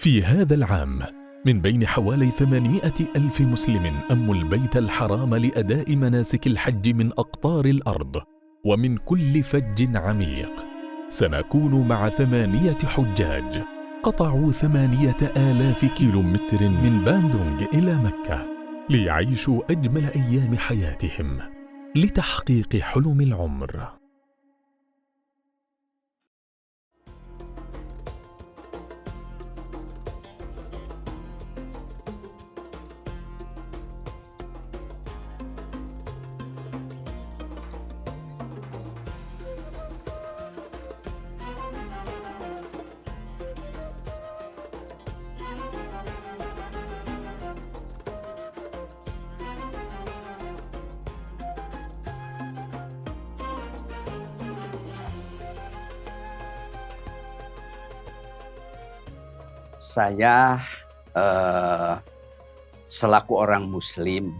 في هذا العام من بين حوالي 800 ألف مسلم أموا البيت الحرام لأداء مناسك الحج من أقطار الأرض ومن كل فج عميق، سنكون مع 8 حجاج قطعوا 8,000 كيلومتر من باندونغ إلى مكة ليعيشوا أجمل أيام حياتهم لتحقيق حلم العمر. Saya selaku orang muslim,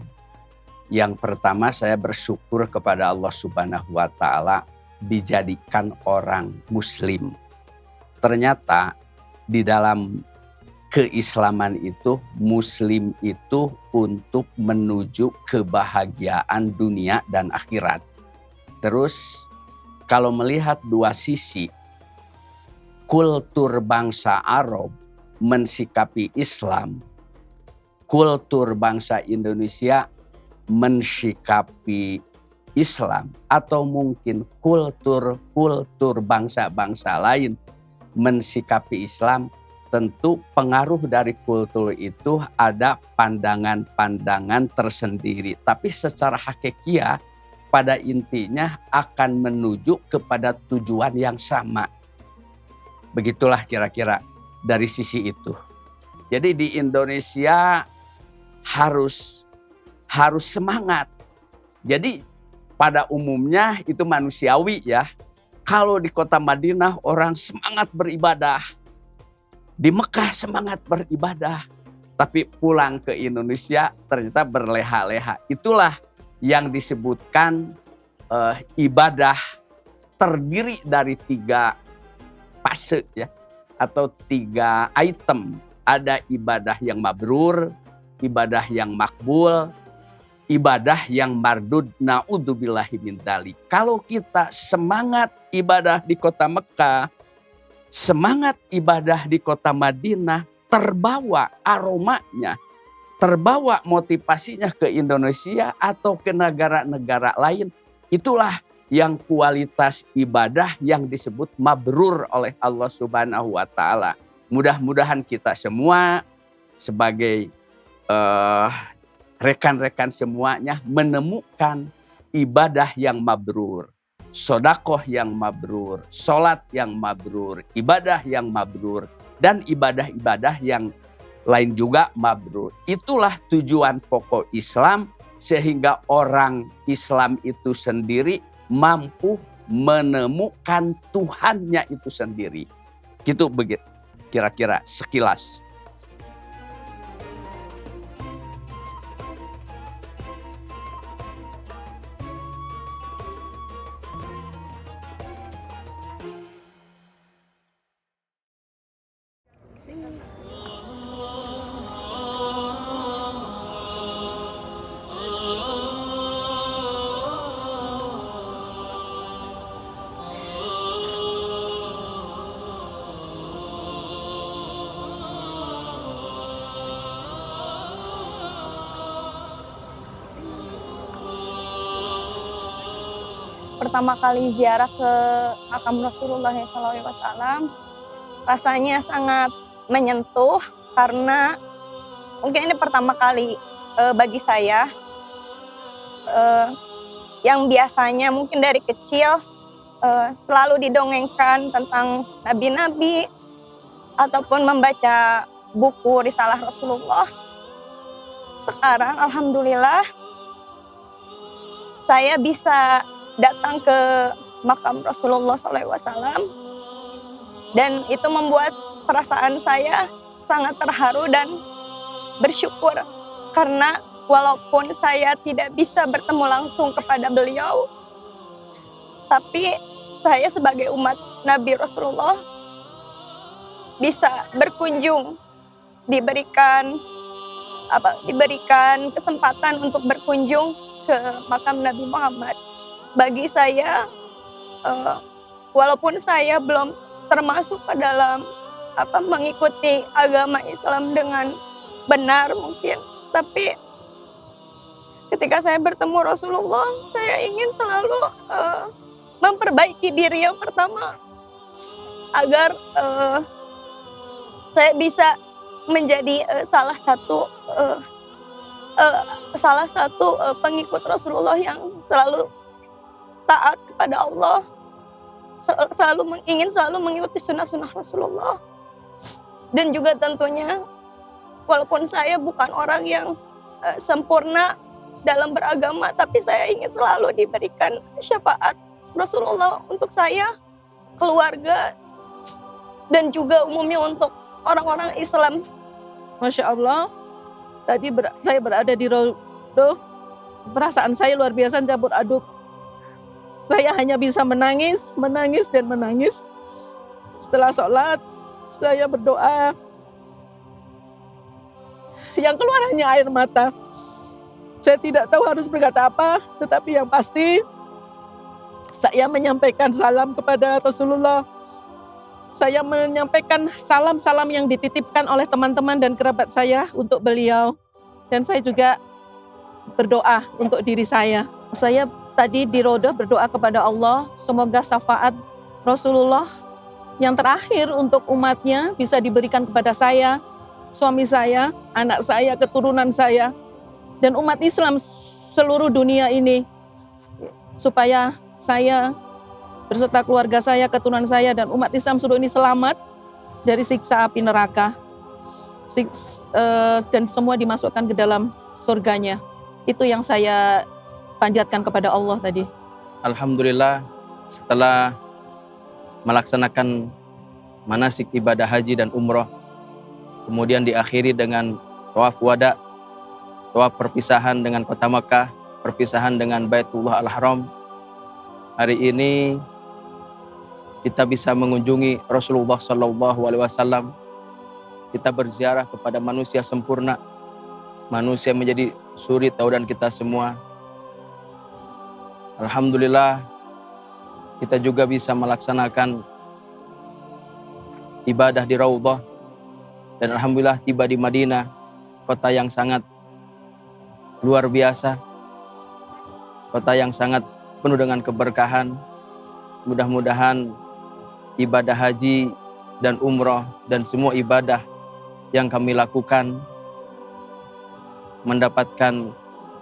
yang pertama saya bersyukur kepada Allah Subhanahu wa Ta'ala dijadikan orang muslim. Ternyata di dalam keislaman itu, muslim itu untuk menuju kebahagiaan dunia dan akhirat. Terus kalau melihat dua sisi, kultur bangsa Arab mensikapi Islam, kultur bangsa Indonesia mensikapi Islam, atau mungkin kultur bangsa-bangsa lain mensikapi Islam, tentu pengaruh dari kultur itu ada pandangan-pandangan tersendiri. Tapi secara hakikiah pada intinya akan menuju kepada tujuan yang sama. Begitulah kira-kira dari sisi itu. Jadi di Indonesia harus semangat. Jadi pada umumnya itu manusiawi ya. Kalau di kota Madinah orang semangat beribadah. Di Mekah semangat beribadah. Tapi pulang ke Indonesia ternyata berleha-leha. Itulah yang disebutkan ibadah terdiri dari 3 fase ya. Atau 3 item. Ada ibadah yang mabrur, ibadah yang makbul, ibadah yang mardud. Na'udzubillahi min dzalik. Kalau kita semangat ibadah di kota Mekah, semangat ibadah di kota Madinah, terbawa aromanya, terbawa motivasinya ke Indonesia atau ke negara-negara lain, itulah yang kualitas ibadah yang disebut mabrur oleh Allah Subhanahu wa Ta'ala. Mudah-mudahan kita semua sebagai rekan-rekan semuanya menemukan ibadah yang mabrur, sedekah yang mabrur, sholat yang mabrur, ibadah yang mabrur, dan ibadah-ibadah yang lain juga mabrur. Itulah tujuan pokok Islam, sehingga orang Islam itu sendiri mampu menemukan Tuhannya itu sendiri. Gitu begitu kira-kira sekilas. Pertama kali ziarah ke makam Rasulullah SAW, rasanya sangat menyentuh karena mungkin ini pertama kali bagi saya, yang biasanya mungkin dari kecil selalu didongengkan tentang nabi-nabi ataupun membaca buku risalah Rasulullah. Sekarang alhamdulillah saya bisa datang ke makam Rasulullah SAW, dan itu membuat perasaan saya sangat terharu dan bersyukur, karena walaupun saya tidak bisa bertemu langsung kepada beliau, tapi saya sebagai umat Nabi Rasulullah bisa berkunjung diberikan kesempatan untuk berkunjung ke makam Nabi Muhammad. Bagi saya, walaupun saya belum termasuk ke dalam mengikuti agama Islam dengan benar mungkin, tapi ketika saya bertemu Rasulullah, saya ingin selalu memperbaiki diri yang pertama agar saya bisa menjadi salah satu pengikut Rasulullah yang selalu taat kepada Allah, ingin selalu mengikuti sunnah-sunnah Rasulullah. Dan juga tentunya walaupun saya bukan orang yang sempurna dalam beragama, tapi saya ingin selalu diberikan syafaat Rasulullah untuk saya, keluarga, dan juga umumnya untuk orang-orang Islam. Masya Allah, tadi saya berada di Rodo, perasaan saya luar biasa campur aduk. Saya hanya bisa menangis dan menangis. Setelah sholat, saya berdoa. Yang keluar hanya air mata. Saya tidak tahu harus berkata apa, tetapi yang pasti saya menyampaikan salam kepada Rasulullah. Saya menyampaikan salam-salam yang dititipkan oleh teman-teman dan kerabat saya untuk beliau. Dan saya juga berdoa untuk diri saya. Saya tadi di Rodo berdoa kepada Allah, semoga syafaat Rasulullah yang terakhir untuk umatnya bisa diberikan kepada saya, suami saya, anak saya, keturunan saya, dan umat Islam seluruh dunia ini, supaya saya berserta keluarga saya, keturunan saya, dan umat Islam seluruh ini selamat dari siksa api neraka, dan semua dimasukkan ke dalam surganya. Itu yang saya panjatkan kepada Allah tadi. Alhamdulillah, setelah melaksanakan manasik ibadah haji dan umroh, kemudian diakhiri dengan tawaf wada, tawaf perpisahan dengan kota Makkah, perpisahan dengan Baitullah Al-Haram. Hari ini kita bisa mengunjungi Rasulullah SAW. Kita berziarah kepada manusia sempurna, manusia menjadi suri taudan kita semua. Alhamdulillah, kita juga bisa melaksanakan ibadah di Raudhah, dan alhamdulillah tiba di Madinah, kota yang sangat luar biasa, kota yang sangat penuh dengan keberkahan. Mudah-mudahan ibadah haji dan umroh dan semua ibadah yang kami lakukan mendapatkan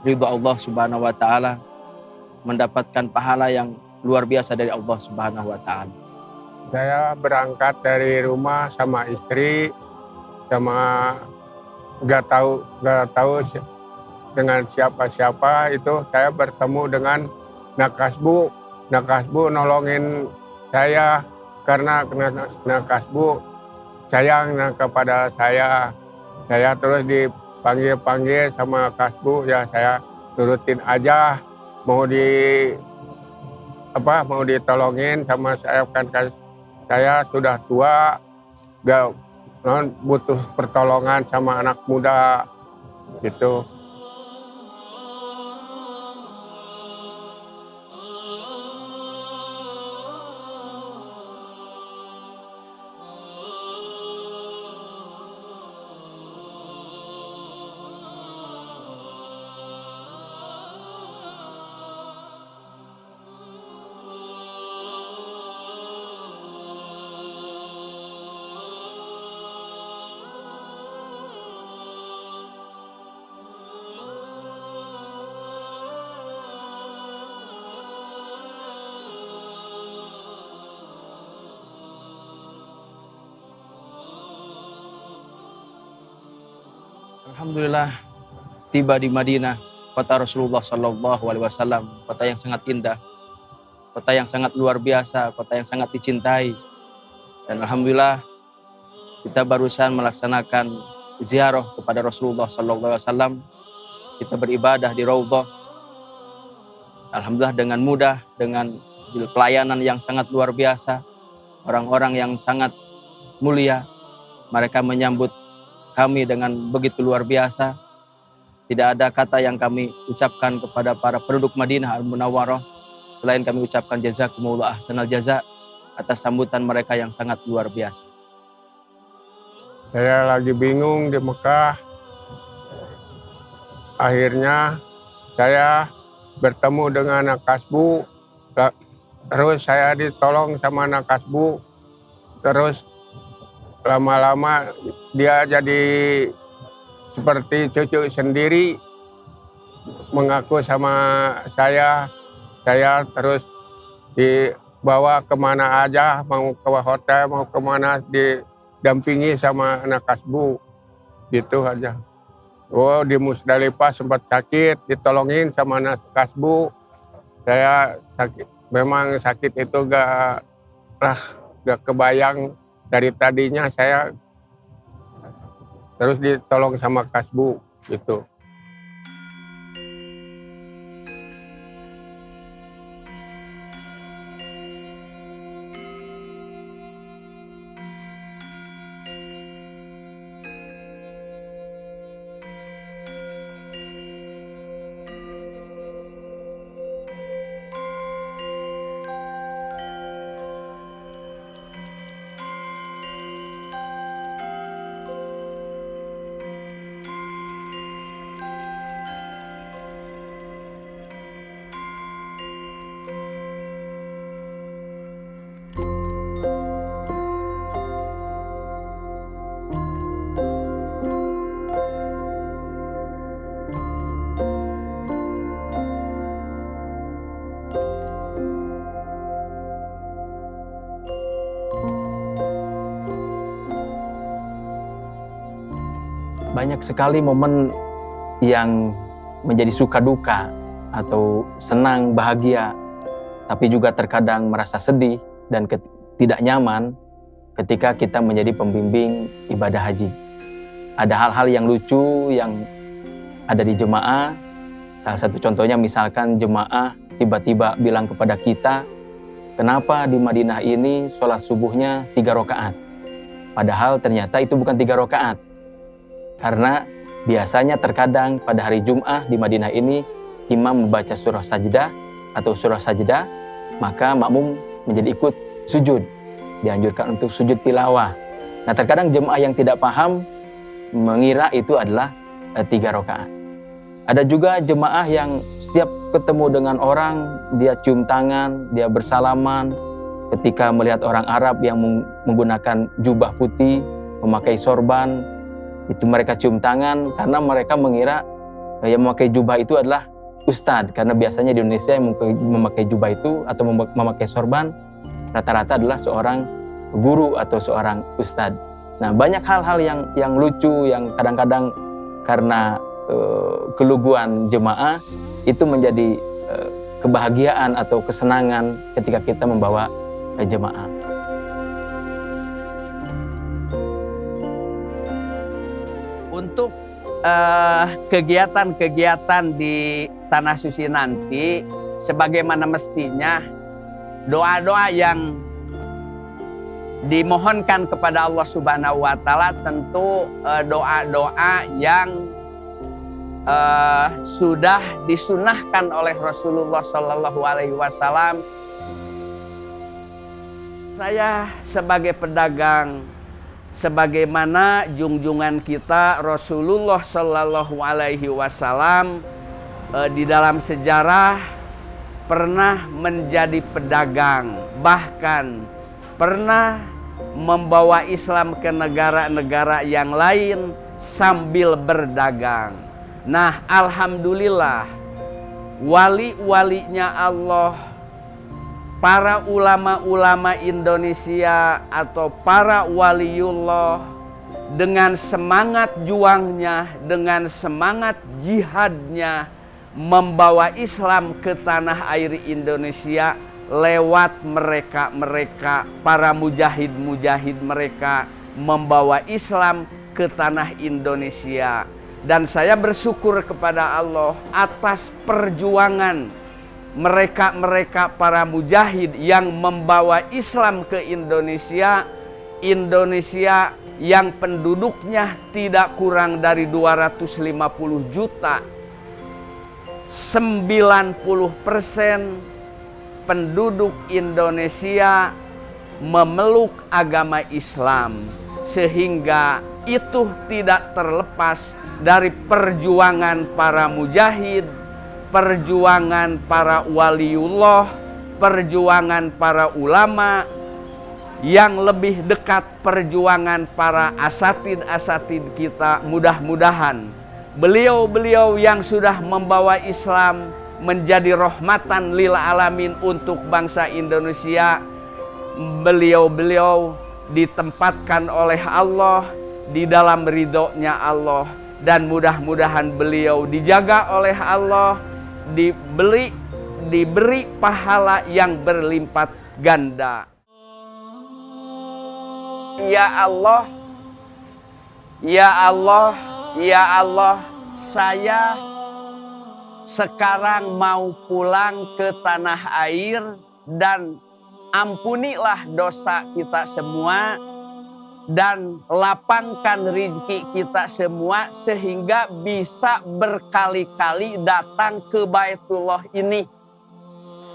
ridha Allah Subhanahu wa taala, mendapatkan pahala yang luar biasa dari Allah Subhanahu wa taala. Saya berangkat dari rumah sama istri, sama nggak tahu dengan siapa-siapa. Itu saya bertemu dengan Nakasbu nolongin saya karena Nakasbu sayang kepada saya. Saya terus dipanggil sama Kasbu, ya saya turutin aja. Mau ditolongin sama saya, kan saya sudah tua, gak butuh pertolongan sama anak muda gitu. Alhamdulillah, tiba di Madinah, kota Rasulullah SAW, kota yang sangat indah, kota yang sangat luar biasa, kota yang sangat dicintai. Dan alhamdulillah, kita barusan melaksanakan ziarah kepada Rasulullah SAW. Kita beribadah di Raudhah. Alhamdulillah dengan mudah, dengan pelayanan yang sangat luar biasa, orang-orang yang sangat mulia, mereka menyambut kami dengan begitu luar biasa. Tidak ada kata yang kami ucapkan kepada para penduduk Madinah Al-Munawwarah selain kami ucapkan jazakumullah ahsanal jaza atas sambutan mereka yang sangat luar biasa. Saya lagi bingung di Mekah. Akhirnya saya bertemu dengan anak kasbu. Terus saya ditolong sama anak kasbu. Terus lama-lama dia jadi seperti cucu sendiri. Mengaku sama saya terus dibawa kemana aja, mau ke hotel, mau kemana, didampingi sama anak kasbu. Gitu aja. Oh, di Musdalifah sempat sakit, ditolongin sama anak kasbu. Saya sakit, memang sakit itu gak kebayang dari tadinya saya, terus ditolong sama kasbu gitu. Banyak sekali momen yang menjadi suka duka atau senang, bahagia, tapi juga terkadang merasa sedih dan tidak nyaman ketika kita menjadi pembimbing ibadah haji. Ada hal-hal yang lucu yang ada di jemaah. Salah satu contohnya misalkan jemaah tiba-tiba bilang kepada kita, kenapa di Madinah ini sholat subuhnya 3 rakaat? Padahal ternyata itu bukan 3 rakaat. Karena biasanya terkadang pada hari Jum'ah di Madinah ini imam membaca surah sajdah atau surah sajdah, maka makmum menjadi ikut sujud. Dianjurkan untuk sujud tilawah. Nah, terkadang jemaah yang tidak paham mengira itu adalah 3 rakaat. Ada juga jemaah yang setiap ketemu dengan orang dia cium tangan, dia bersalaman. Ketika melihat orang Arab yang menggunakan jubah putih, memakai sorban, itu mereka cium tangan karena mereka mengira yang memakai jubah itu adalah ustadz. Karena biasanya di Indonesia yang memakai jubah itu atau memakai sorban rata-rata adalah seorang guru atau seorang ustadz. Nah, banyak hal-hal yang lucu yang kadang-kadang karena keluguan jemaah itu menjadi kebahagiaan atau kesenangan ketika kita membawa jemaah. Untuk kegiatan-kegiatan di Tanah Suci nanti, sebagaimana mestinya doa-doa yang dimohonkan kepada Allah Subhanahu wa Ta'ala tentu doa-doa yang sudah disunahkan oleh Rasulullah Sallallahu Alaihi Wasallam. Saya sebagai pedagang, sebagaimana junjungan kita Rasulullah Sallallahu Alaihi Wasallam di dalam sejarah pernah menjadi pedagang, bahkan pernah membawa Islam ke negara-negara yang lain sambil berdagang. Nah, alhamdulillah wali-walinya Allah, para ulama-ulama Indonesia atau para waliullah dengan semangat juangnya, dengan semangat jihadnya membawa Islam ke tanah air Indonesia lewat mereka para mujahid-mujahid mereka membawa Islam ke tanah Indonesia. Dan saya bersyukur kepada Allah atas perjuangan mereka para mujahid yang membawa Islam ke Indonesia Indonesia yang penduduknya tidak kurang dari 250 juta, 90% penduduk Indonesia memeluk agama Islam, sehingga itu tidak terlepas dari perjuangan para mujahid, perjuangan para waliullah, perjuangan para ulama, yang lebih dekat perjuangan para asatid kita. Mudah-mudahan beliau-beliau yang sudah membawa Islam menjadi rahmatan lil alamin untuk bangsa Indonesia, beliau-beliau ditempatkan oleh Allah di dalam ridhonya Allah, dan mudah-mudahan beliau dijaga oleh Allah, diberi pahala yang berlipat ganda. Ya Allah, ya Allah, ya Allah, saya sekarang mau pulang ke tanah air, dan ampunilah dosa kita semua dan lapangkan rezeki kita semua sehingga bisa berkali-kali datang ke Baitullah ini.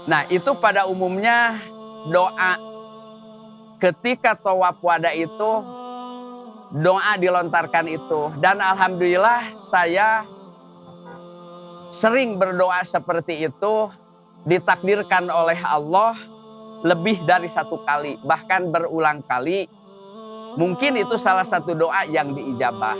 Nah, itu pada umumnya doa ketika tawaf wada itu, doa dilontarkan itu. Dan alhamdulillah saya sering berdoa seperti itu, ditakdirkan oleh Allah lebih dari satu kali, bahkan berulang kali. Mungkin itu salah satu doa yang diijabah.